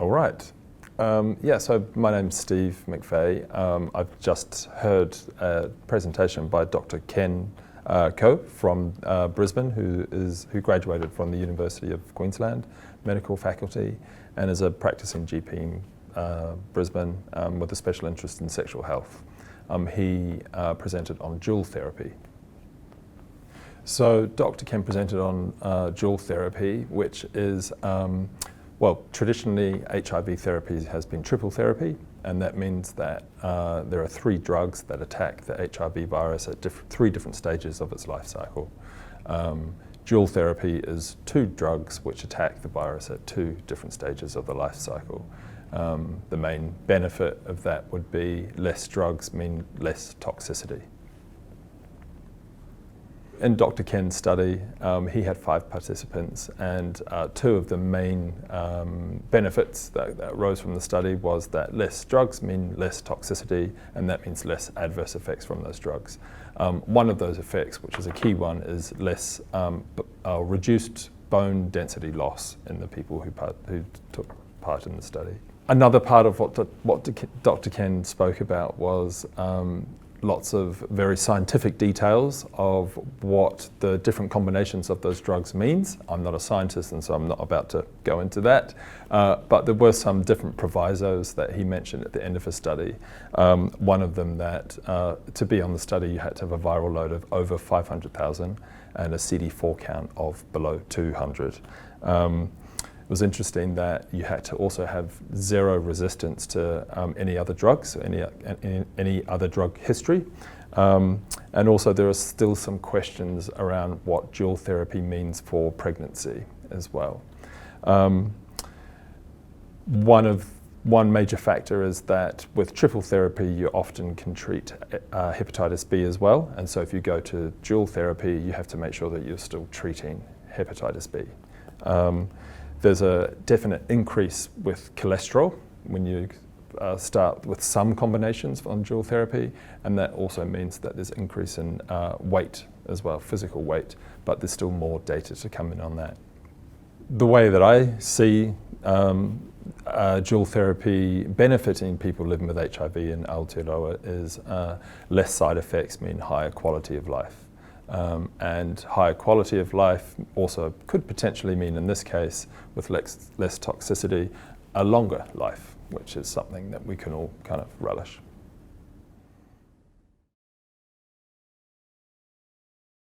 All right. So my name's Steve McVey. I've just heard a presentation by Dr. Ken Coe from Brisbane, who graduated from the University of Queensland medical faculty and is a practicing GP in Brisbane with a special interest in sexual health. He presented on dual therapy. So Dr. Ken presented on dual therapy, which is traditionally HIV therapy has been triple therapy, and that means that there are 3 drugs that attack the HIV virus at 3 different stages of its life cycle. Dual therapy is 2 drugs which attack the virus at 2 different stages of the life cycle. The main benefit of that would be less drugs mean less toxicity. In Dr. Ken's study, he had 5 participants, and 2 of the main benefits that arose from the study was that less drugs mean less toxicity, and that means less adverse effects from those drugs. One of those effects, which is a key one, is less reduced bone density loss in the people who took part in the study. Another part of what Dr. Ken spoke about was lots of very scientific details of what the different combinations of those drugs means. I'm not a scientist, and so I'm not about to go into that, but there were some different provisos that he mentioned at the end of his study. One of them that to be on the study you had to have a viral load of over 500,000 and a CD4 count of below 200. It was interesting that you had to also have 0 resistance to any other drugs, any other drug history. And also there are still some questions around what dual therapy means for pregnancy as well. One major factor is that with triple therapy you often can treat hepatitis B as well, and so if you go to dual therapy you have to make sure that you're still treating hepatitis B. There's a definite increase with cholesterol when you start with some combinations on dual therapy, and that also means that there's increase in weight as well, physical weight, but there's still more data to come in on that. The way that I see dual therapy benefiting people living with HIV and Aotearoa is less side effects mean higher quality of life. And higher quality of life also could potentially mean, in this case, with less toxicity, a longer life, which is something that we can all kind of relish.